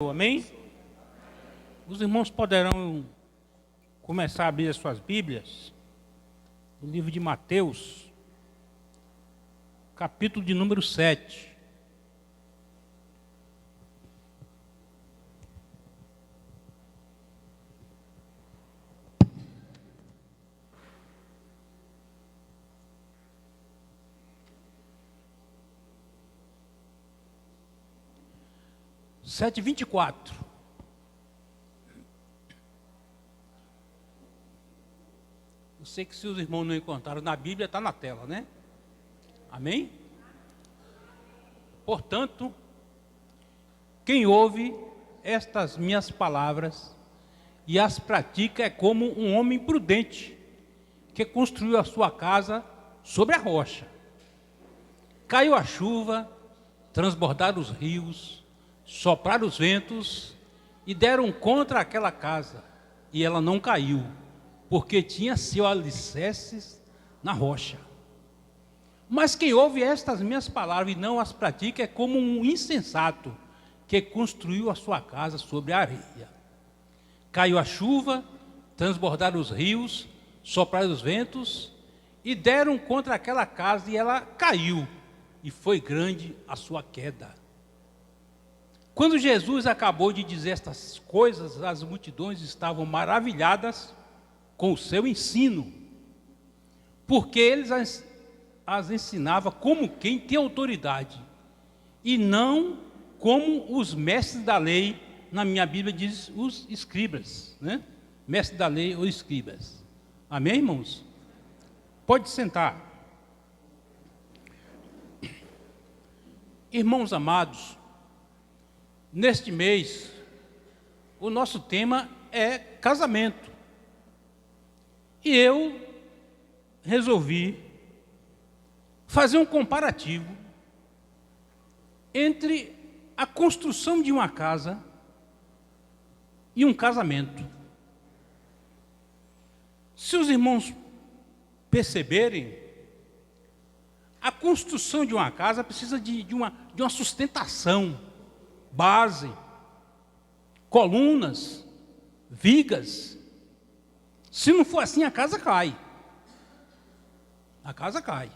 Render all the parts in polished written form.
Amém? Os irmãos poderão começar a abrir as suas Bíblias no livro de Mateus, capítulo de número 7. Sete 24. Eu sei que se os irmãos não encontraram na Bíblia, está na tela, né? Amém? Portanto, quem ouve estas minhas palavras e as pratica é como um homem prudente, que construiu a sua casa sobre a rocha. Caiu a chuva, transbordaram os rios, sopraram os ventos e deram contra aquela casa, e ela não caiu, porque tinha seu alicerce na rocha. Mas quem ouve estas minhas palavras e não as pratica é como um insensato, que construiu a sua casa sobre a areia. Caiu a chuva, transbordaram os rios, sopraram os ventos, e deram contra aquela casa, e ela caiu, e foi grande a sua queda. Quando Jesus acabou de dizer estas coisas, as multidões estavam maravilhadas com o seu ensino, porque ele as ensinava como quem tem autoridade, e não como os mestres da lei. Na minha Bíblia diz os escribas, né? Mestre da lei ou escribas. Amém, irmãos? Pode sentar. Irmãos amados, neste mês, o nosso tema é casamento. E eu resolvi fazer um comparativo entre a construção de uma casa e um casamento. Se os irmãos perceberem, a construção de uma casa precisa de uma sustentação, base, colunas, vigas. Se não for assim, a casa cai. A casa cai.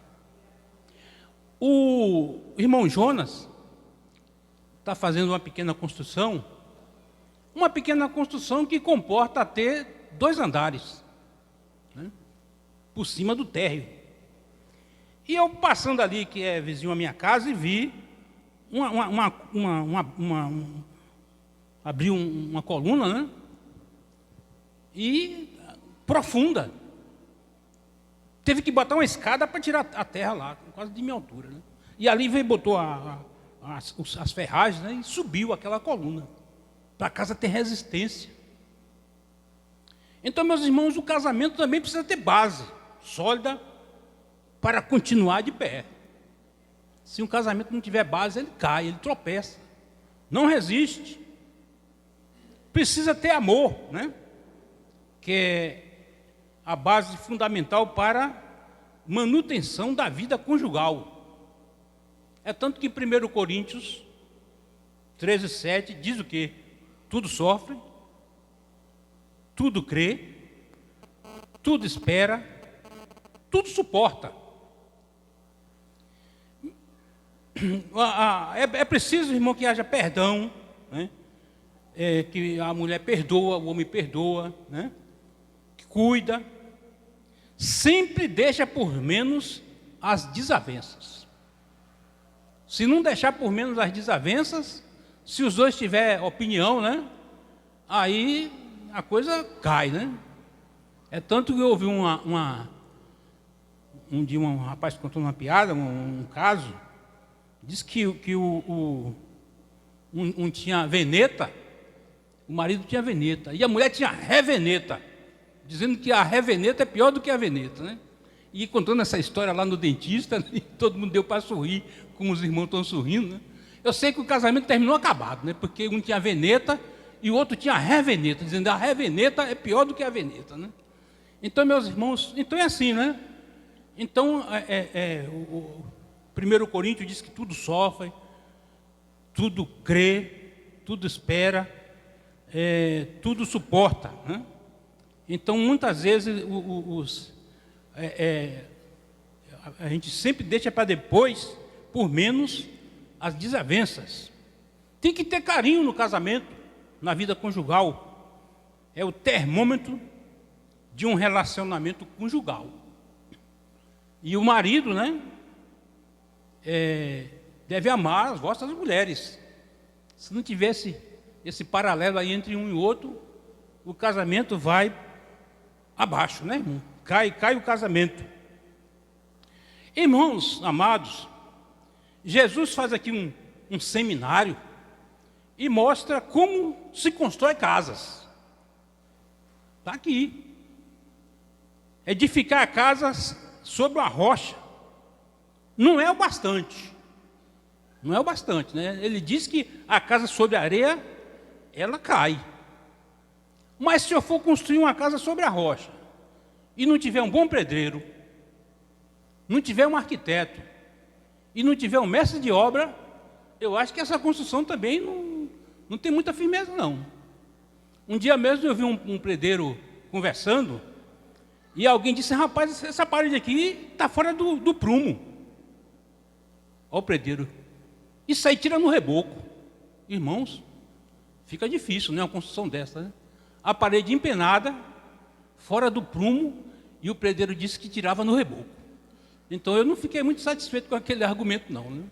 O irmão Jonas está fazendo uma pequena construção que comporta até 2 andares, né, por cima do térreo. E eu passando ali, que é vizinho à minha casa, e vi abriu uma coluna, né? E profunda. Teve que botar uma escada para tirar a terra lá, quase de minha altura, né? E ali veio, botou as ferragens, né? E subiu aquela coluna, para a casa ter resistência. Então, meus irmãos, o casamento também precisa ter base sólida para continuar de pé. Se um casamento não tiver base, ele cai, ele tropeça, não resiste. Precisa ter amor, né? Que é a base fundamental para manutenção da vida conjugal. É tanto que 1 Coríntios 13:7 diz o quê? Tudo sofre, tudo crê, tudo espera, tudo suporta. É preciso, irmão, que haja perdão, né? Que a mulher perdoa, o homem perdoa, né? Que cuida, sempre deixa por menos as desavenças. Se não deixar por menos as desavenças, se os dois tiverem opinião, né? Aí a coisa cai, né? É tanto que eu ouvi um dia um rapaz contando uma piada, um caso. Diz que um tinha veneta, o marido tinha veneta, e a mulher tinha reveneta, dizendo que a reveneta é pior do que a veneta, né? E contando essa história lá no dentista, né? Todo mundo deu para sorrir, como os irmãos estão sorrindo, né? Eu sei que o casamento terminou acabado, né? Porque um tinha veneta e o outro tinha reveneta, dizendo que a reveneta é pior do que a veneta, né? Então, meus irmãos, então é assim, né? Então, 1 Coríntios diz que tudo sofre, tudo crê, tudo espera, tudo suporta, né? Então, muitas vezes, a gente sempre deixa para depois, por menos, as desavenças. Tem que ter carinho no casamento, na vida conjugal. É o termômetro de um relacionamento conjugal. E o marido, né, deve amar as vossas mulheres. Se não tivesse esse paralelo aí entre um e outro, o casamento vai abaixo, né, irmão? Cai o casamento. Irmãos amados, Jesus faz aqui um seminário e mostra como se constrói casas. Está aqui. Edificar casas sobre uma rocha não é o bastante. Não é o bastante, né? Ele diz que a casa sobre a areia, ela cai. Mas se eu for construir uma casa sobre a rocha e não tiver um bom pedreiro, não tiver um arquiteto e não tiver um mestre de obra, eu acho que essa construção também não tem muita firmeza, não. Um dia mesmo eu vi um pedreiro conversando e alguém disse: rapaz, essa parede aqui está fora do prumo. Olha o pedreiro. Isso aí tira no reboco. Irmãos, fica difícil, né, uma construção dessa, né? A parede empenada, fora do prumo, e o pedreiro disse que tirava no reboco. Então eu não fiquei muito satisfeito com aquele argumento, não, né?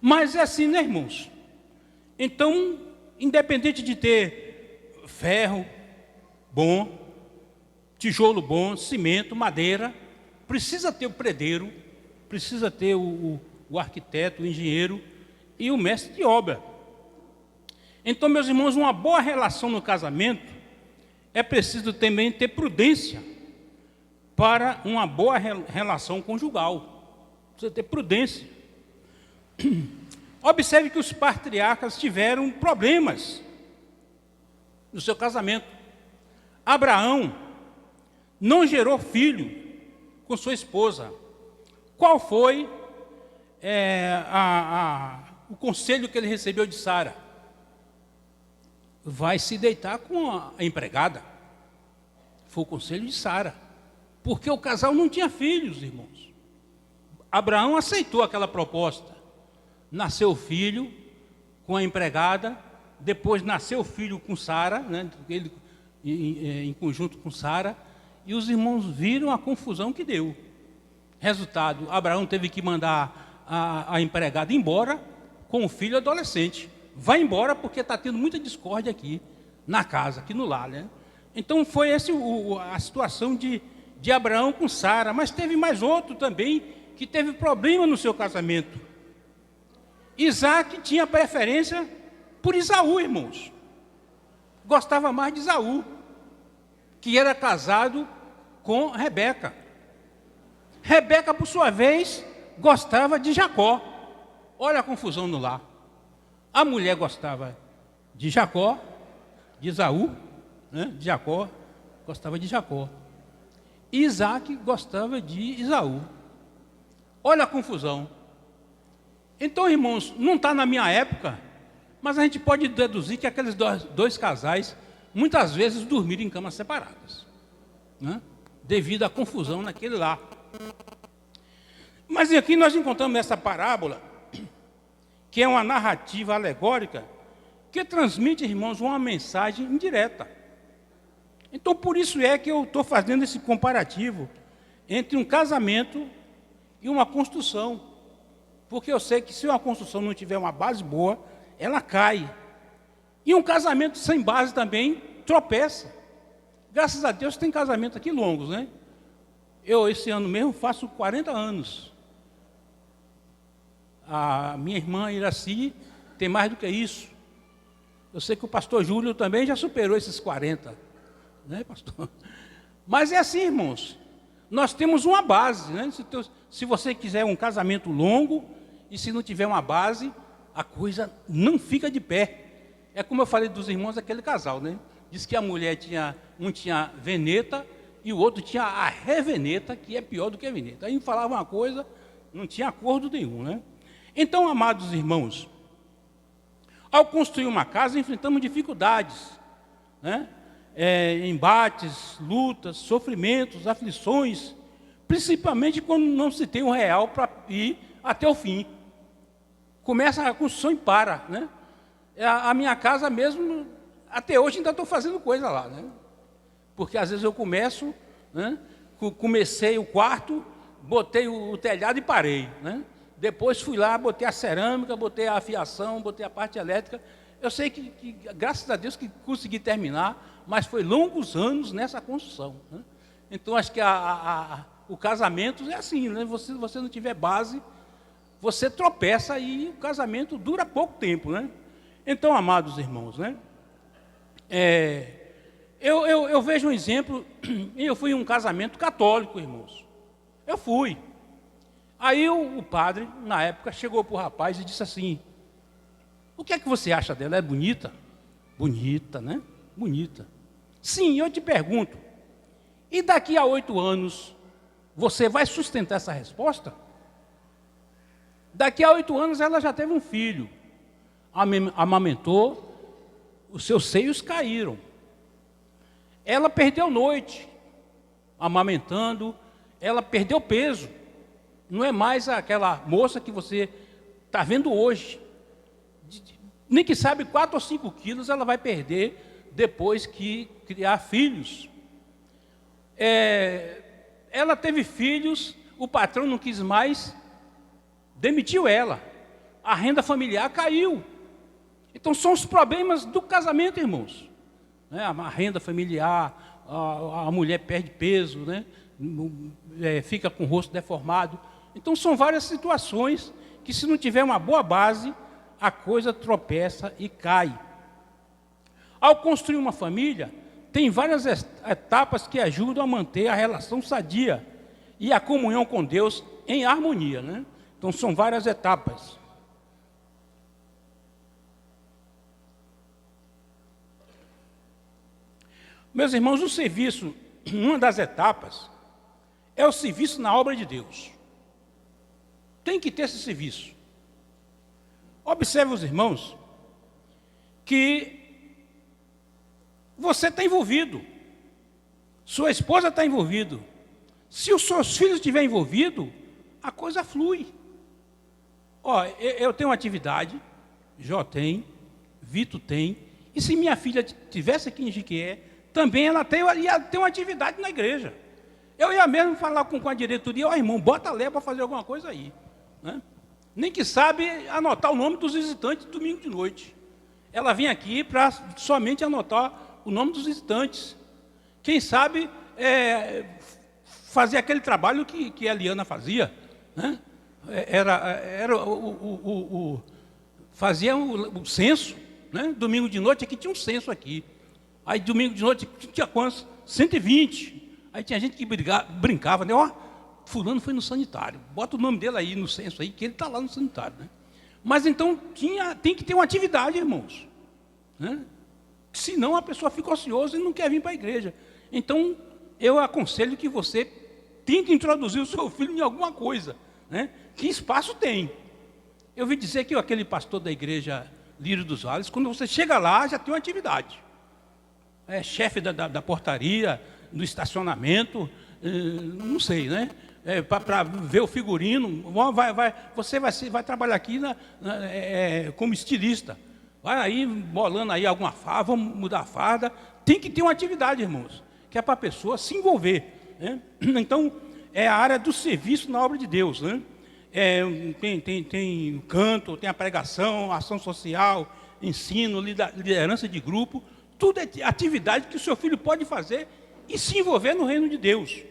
Mas é assim, né, irmãos? Então, independente de ter ferro bom, tijolo bom, cimento, madeira, precisa ter o pedreiro, precisa ter o arquiteto, o engenheiro e o mestre de obra. Então, meus irmãos, uma boa relação no casamento é preciso também ter prudência para uma boa relação conjugal. Precisa ter prudência. Observe que os patriarcas tiveram problemas no seu casamento. Abraão não gerou filho com sua esposa. Qual foi o conselho que ele recebeu de Sara? Vai se deitar com a empregada. Foi o conselho de Sara. Porque o casal não tinha filhos, irmãos. Abraão aceitou aquela proposta. Nasceu o filho com a empregada, depois nasceu o filho com Sara, né, ele em conjunto com Sara, e os irmãos viram a confusão que deu. Resultado, Abraão teve que mandar a empregada embora com o filho adolescente. Vai embora porque está tendo muita discórdia aqui na casa, aqui no lar, né? Então foi essa a situação de Abraão com Sara, mas teve mais outro também que teve problema no seu casamento. Isaac tinha preferência por Esaú, irmãos. Gostava mais de Esaú, que era casado com Rebeca. Rebeca, por sua vez, gostava de Jacó. Olha a confusão no lar. A mulher gostava de Jacó, de Esaú, né? De Jacó, gostava de Jacó. Isaac gostava de Esaú. Olha a confusão. Então, irmãos, não está na minha época, mas a gente pode deduzir que aqueles dois casais, muitas vezes, dormiram em camas separadas, né? Devido à confusão naquele lar. Mas aqui nós encontramos essa parábola, que é uma narrativa alegórica, que transmite, irmãos, uma mensagem indireta. Então, por isso é que eu estou fazendo esse comparativo entre um casamento e uma construção. Porque eu sei que se uma construção não tiver uma base boa, ela cai. E um casamento sem base também tropeça. Graças a Deus tem casamento aqui longos, né? Eu, esse ano mesmo, faço 40 anos. A minha irmã Iraci tem mais do que isso. Eu sei que o pastor Júlio também já superou esses 40. Né, pastor? Mas é assim, irmãos. Nós temos uma base, né? Se você quiser um casamento longo e se não tiver uma base, a coisa não fica de pé. É como eu falei dos irmãos daquele casal, né? Diz que a mulher um tinha veneta e o outro tinha a reveneta, que é pior do que a veneta. Aí falava uma coisa, não tinha acordo nenhum, né? Então, amados irmãos, Ao construir uma casa, enfrentamos dificuldades, né? Embates, lutas, sofrimentos, aflições, principalmente quando não se tem um real para ir até o fim. Começa a construção e para, né? A minha casa mesmo, até hoje ainda estou fazendo coisa lá, né? Porque às vezes eu começo, né? Comecei o quarto, botei o telhado e parei, né? Depois fui lá, botei a cerâmica, botei a fiação, botei a parte elétrica. Eu sei que graças a Deus, que consegui terminar, mas foi longos anos nessa construção, né? Então, acho que o casamento é assim, né? Se você não tiver base, você tropeça e o casamento dura pouco tempo, né? Então, amados irmãos, né? Eu vejo um exemplo, eu fui em um casamento católico, irmãos. Eu fui. Aí o padre, na época, chegou para o rapaz e disse assim: o que é que você acha dela? É bonita? Bonita, né? Bonita. Sim, eu te pergunto, e daqui a 8 anos, você vai sustentar essa resposta? Daqui a 8 anos ela já teve um filho, amamentou, os seus seios caíram. Ela perdeu noite, amamentando, ela perdeu peso. Não é mais aquela moça que você está vendo hoje. Nem que sabe 4 ou 5 quilos ela vai perder depois que criar filhos. Ela teve filhos, o patrão não quis mais, demitiu ela. A renda familiar caiu. Então são os problemas do casamento, irmãos. A renda familiar, a mulher perde peso, né? Fica com o rosto deformado. Então são várias situações que, se não tiver uma boa base, a coisa tropeça e cai. Ao construir uma família, tem várias etapas que ajudam a manter a relação sadia e a comunhão com Deus em harmonia, né? Então são várias etapas. Meus irmãos, o serviço, uma das etapas, é o serviço na obra de Deus. Tem que ter esse serviço. Observe, os irmãos, que você está envolvido, sua esposa está envolvida. Se os seus filhos estiverem envolvidos, a coisa flui. Eu tenho uma atividade, Jó tem, Vitor tem, e se minha filha estivesse aqui em Jiquié, também ela ia ter uma atividade na igreja. Eu ia mesmo falar com a diretoria: irmão, bota a Léa para fazer alguma coisa aí, né? Nem que sabe anotar o nome dos visitantes domingo de noite. Ela vinha aqui para somente anotar o nome dos visitantes. Quem sabe fazer aquele trabalho que a Eliana fazia, né? Fazia o censo, né? Domingo de noite aqui tinha um censo aqui. Aí domingo de noite tinha quantos? 120. Aí tinha gente que brincava, né? Fulano foi no sanitário. Bota o nome dele aí no censo aí, que ele está lá no sanitário, né? Mas então tem que ter uma atividade, irmãos, né? Senão a pessoa fica ociosa e não quer vir para a igreja. Então eu aconselho que você tem que introduzir o seu filho em alguma coisa, né? Que espaço tem. Eu ouvi dizer que aquele pastor da igreja Lírio dos Vales, quando você chega lá, já tem uma atividade. É chefe da portaria, do estacionamento, não sei, né? Para ver o figurino, você vai trabalhar aqui como estilista. Vai aí bolando aí alguma farda, vamos mudar a farda. Tem que ter uma atividade, irmãos, que é para a pessoa se envolver, né? Então, é a área do serviço na obra de Deus, né? Tem o canto, tem a pregação, a ação social, ensino, liderança de grupo. Tudo é atividade que o seu filho pode fazer e se envolver no reino de Deus.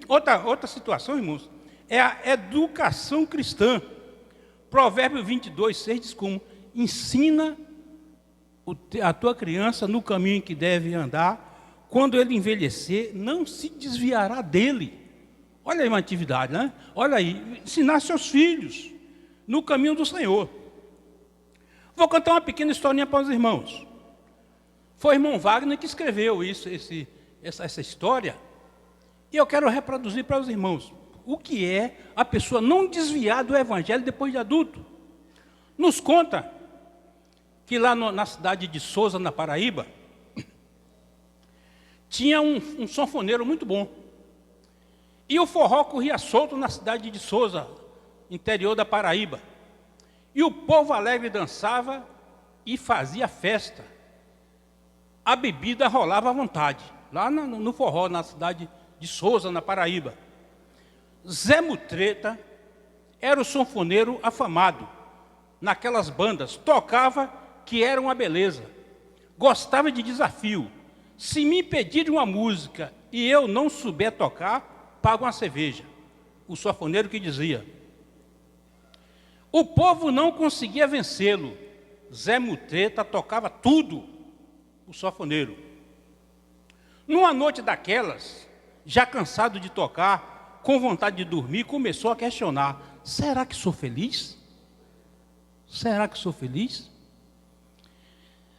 Outra situação, irmãos, é a educação cristã. Provérbio 22:6 diz como: ensina a tua criança no caminho em que deve andar, quando ele envelhecer, não se desviará dele. Olha aí uma atividade, né? Olha aí, ensinar seus filhos no caminho do Senhor. Vou contar uma pequena historinha para os irmãos. Foi o irmão Wagner que escreveu essa história, e eu quero reproduzir para os irmãos o que é a pessoa não desviar do evangelho depois de adulto. Nos conta que lá na cidade de Souza, na Paraíba, tinha um sanfoneiro muito bom. E o forró corria solto na cidade de Souza, interior da Paraíba. E o povo alegre dançava e fazia festa. A bebida rolava à vontade, lá no forró, na cidade de Souza, na Paraíba. Zé Mutreta era o sanfoneiro afamado naquelas bandas, tocava que era uma beleza, gostava de desafio. Se me pedirem uma música e eu não souber tocar, pago uma cerveja. O sanfoneiro que dizia. O povo não conseguia vencê-lo. Zé Mutreta tocava tudo, o sanfoneiro. Numa noite daquelas, já cansado de tocar, com vontade de dormir, começou a questionar: será que sou feliz? Será que sou feliz?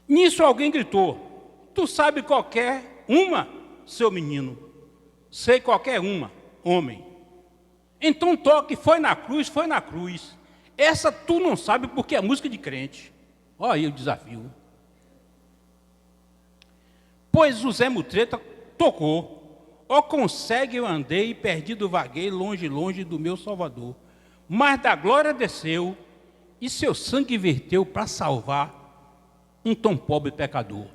Nisso alguém gritou: tu sabe qualquer uma, seu menino? Sei qualquer uma, homem. Então toque, foi na cruz, foi na cruz. Essa tu não sabe porque é música de crente. Olha aí o desafio. Pois o Zé Mutreta tocou. Ó consegue eu andei, perdido vaguei, longe, longe do meu Salvador. Mas da glória desceu e seu sangue verteu para salvar um tão pobre pecador.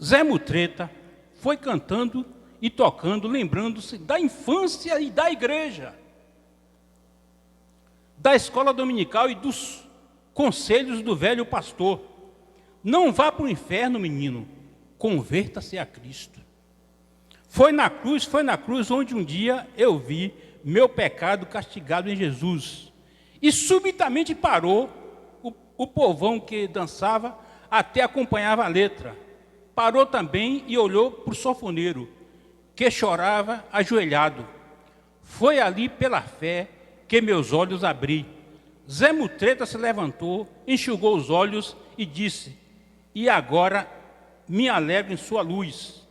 Zé Mutreta foi cantando e tocando, lembrando-se da infância e da igreja, da escola dominical e dos conselhos do velho pastor. Não vá para o inferno, menino, converta-se a Cristo. Foi na cruz onde um dia eu vi meu pecado castigado em Jesus. E subitamente parou o povão que dançava, até acompanhava a letra. Parou também e olhou para o sanfoneiro, que chorava ajoelhado. Foi ali pela fé que meus olhos abri. Zé Mutreta se levantou, enxugou os olhos e disse: e agora me alegro em sua luz.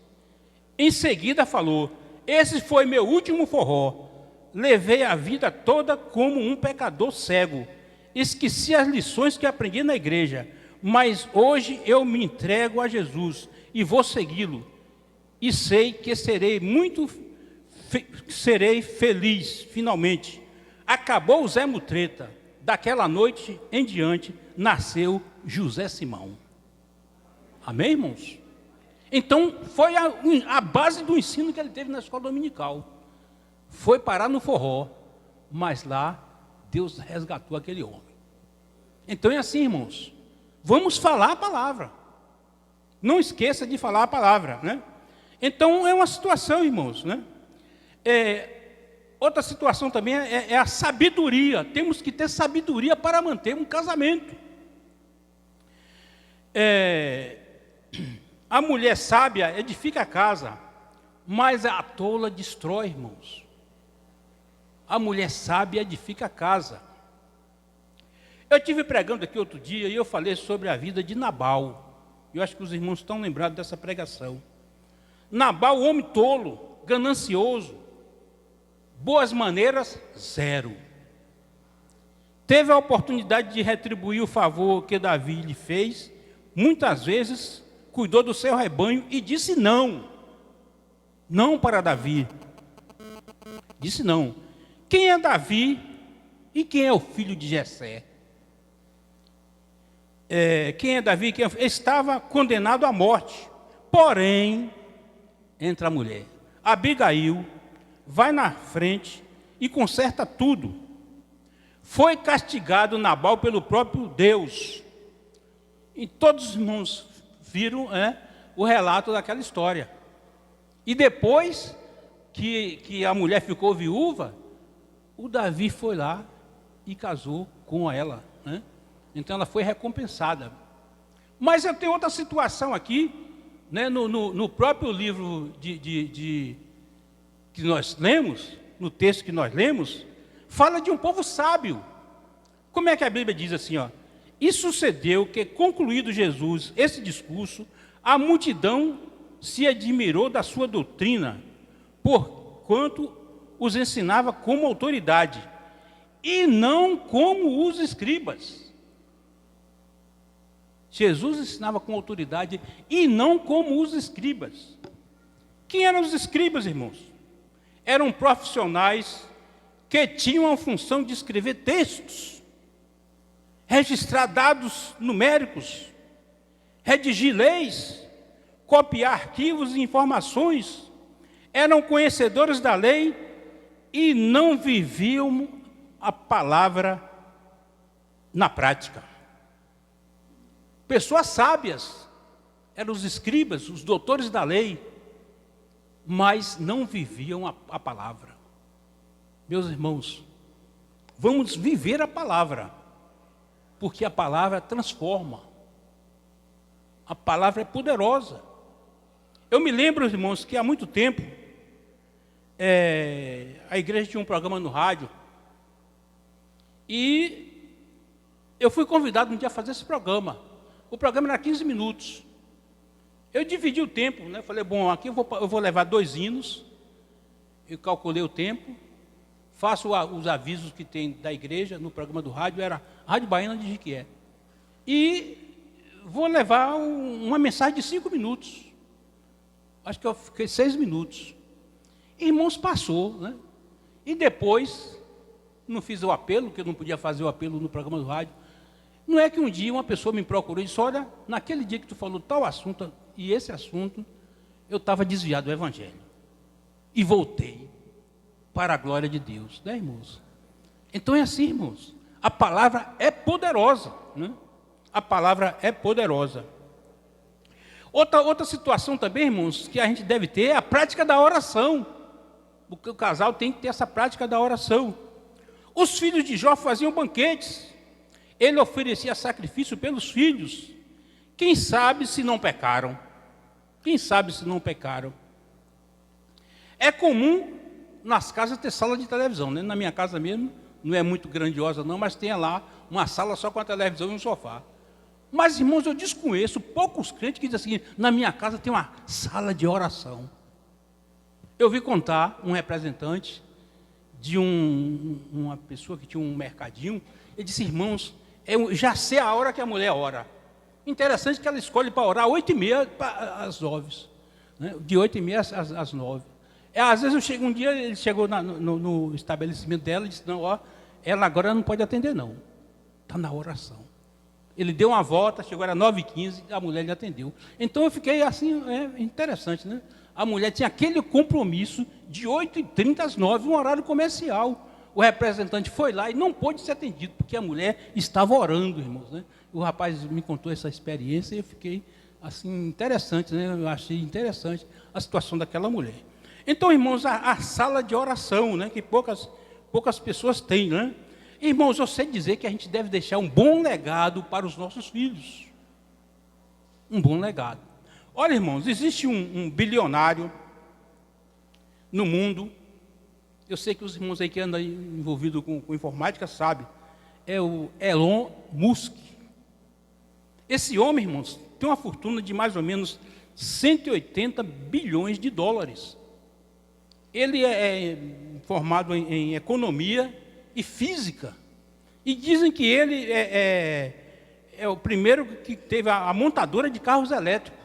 Em seguida falou: esse foi meu último forró. Levei a vida toda como um pecador cego. Esqueci as lições que aprendi na igreja, mas hoje eu me entrego a Jesus e vou segui-lo. E sei que serei feliz, finalmente. Acabou o Zé Mutreta. Daquela noite em diante, nasceu José Simão. Amém, irmãos? Então, foi a base do ensino que ele teve na escola dominical. Foi parar no forró, mas lá Deus resgatou aquele homem. Então é assim, irmãos. Vamos falar a palavra. Não esqueça de falar a palavra, né? Então é uma situação, irmãos, né? Outra situação também é a sabedoria. Temos que ter sabedoria para manter um casamento. A mulher sábia edifica a casa, mas a tola destrói, irmãos. A mulher sábia edifica a casa. Eu estive pregando aqui outro dia e eu falei sobre a vida de Nabal. Eu acho que os irmãos estão lembrados dessa pregação. Nabal, homem tolo, ganancioso, boas maneiras, zero. Teve a oportunidade de retribuir o favor que Davi lhe fez. Muitas vezes cuidou do seu rebanho e disse não. Não para Davi. Disse não. Quem é Davi e quem é o filho de Jessé? Quem é Davi? Estava condenado à morte. Porém, entra a mulher. Abigail vai na frente e conserta tudo. Foi castigado Nabal pelo próprio Deus. E todos os irmãos viram o relato daquela história. E depois que a mulher ficou viúva, o Davi foi lá e casou com ela, né? Então ela foi recompensada. Mas eu tenho outra situação aqui, né? No próprio livro que nós lemos, no texto que nós lemos, fala de um povo sábio. Como é que a Bíblia diz assim, ó? E sucedeu que, concluído Jesus esse discurso, a multidão se admirou da sua doutrina, porquanto os ensinava como autoridade, e não como os escribas. Jesus ensinava com autoridade e não como os escribas. Quem eram os escribas, irmãos? Eram profissionais que tinham a função de escrever textos, registrar dados numéricos, redigir leis, copiar arquivos e informações. Eram conhecedores da lei e não viviam a palavra na prática. Pessoas sábias eram os escribas, os doutores da lei, mas não viviam a palavra. Meus irmãos, vamos viver a palavra, porque a palavra transforma. A palavra é poderosa. Eu me lembro, irmãos, que há muito tempo, a igreja tinha um programa no rádio, e eu fui convidado um dia a fazer esse programa. O programa era 15 minutos. Eu dividi o tempo, né? Falei, bom, aqui eu vou levar 2 hinos, eu calculei o tempo, faço os avisos que tem da igreja no programa do rádio, era Rádio Baiana de Jiquié. E vou levar uma mensagem de 5 minutos. Acho que eu fiquei 6 minutos. Irmãos, passou, né? E depois, não fiz o apelo, porque eu não podia fazer o apelo no programa do rádio. Não é que um dia uma pessoa me procurou e disse, olha, naquele dia que tu falou tal assunto, e esse assunto, eu estava desviado do Evangelho. E voltei para a glória de Deus, né, irmãos? Então é assim, irmãos. A palavra é poderosa, né? A palavra é poderosa. Outra situação também, irmãos, que a gente deve ter é a prática da oração. Porque o casal tem que ter essa prática da oração. Os filhos de Jó faziam banquetes. Ele oferecia sacrifício pelos filhos. Quem sabe se não pecaram? Quem sabe se não pecaram? É comum nas casas ter sala de televisão, né? Na minha casa mesmo, não é muito grandiosa não, mas tem lá uma sala só com a televisão e um sofá. Mas, irmãos, eu desconheço poucos crentes que dizem assim, na minha casa tem uma sala de oração. Eu vi contar um representante de uma pessoa que tinha um mercadinho, ele disse, irmãos, eu já sei a hora que a mulher ora. Interessante que ela escolhe para orar 8h30 às 9, né? De 8h30 às 9. Às vezes um dia ele chegou no estabelecimento dela e disse, não, ó, ela agora não pode atender não, está na oração. Ele deu uma volta, chegou, era 9h15, a mulher lhe atendeu. Então eu fiquei assim, interessante, né? A mulher tinha aquele compromisso de 8h30 às 9, um horário comercial. O representante foi lá e não pôde ser atendido, porque a mulher estava orando, irmãos, né? O rapaz me contou essa experiência e eu fiquei, assim, interessante, né? Eu achei interessante a situação daquela mulher. Então, irmãos, a sala de oração, né? Que poucas pessoas têm, né? Irmãos, eu sei dizer que a gente deve deixar um bom legado para os nossos filhos. Um bom legado. Olha, irmãos, existe um bilionário no mundo. Eu sei que os irmãos aí que andam envolvidos com informática sabem. É o Elon Musk. Esse homem, irmãos, tem uma fortuna de mais ou menos 180 bilhões de dólares. Ele é formado em economia e física. E dizem que ele é o primeiro que teve a montadora de carros elétricos.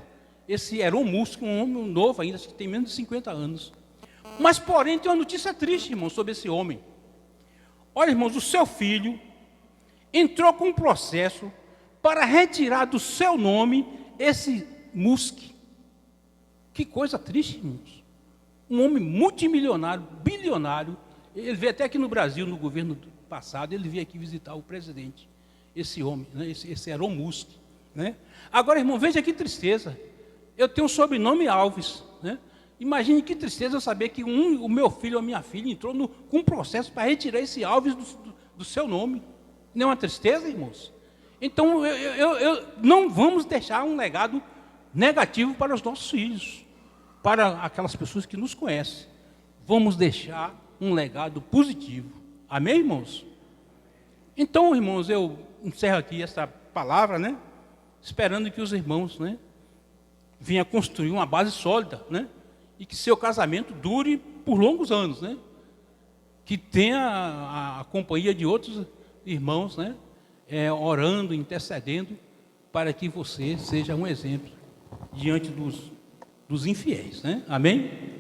Esse Elon Musk, um homem novo ainda, acho que tem menos de 50 anos. Mas, porém, tem uma notícia triste, irmão, sobre esse homem. Olha, irmãos, o seu filho entrou com um processo para retirar do seu nome esse Musk. Que coisa triste, irmãos. Um homem multimilionário, bilionário. Ele veio até aqui no Brasil, no governo passado, ele veio aqui visitar o presidente. Esse homem, né? esse Elon Musk. Né? Agora, irmão, veja que tristeza. Eu tenho um sobrenome Alves, né? Imagine que tristeza eu saber que o meu filho ou a minha filha entrou com um processo para retirar esse Alves do seu nome. Não é uma tristeza, irmãos? Então, não vamos deixar um legado negativo para os nossos filhos, para aquelas pessoas que nos conhecem. Vamos deixar um legado positivo. Amém, irmãos? Então, irmãos, eu encerro aqui essa palavra, né? Esperando que os irmãos, né, venham construir uma base sólida, né? E que seu casamento dure por longos anos, né? Que tenha a companhia de outros irmãos, né? Orando, intercedendo, para que você seja um exemplo diante dos infiéis, né? Amém?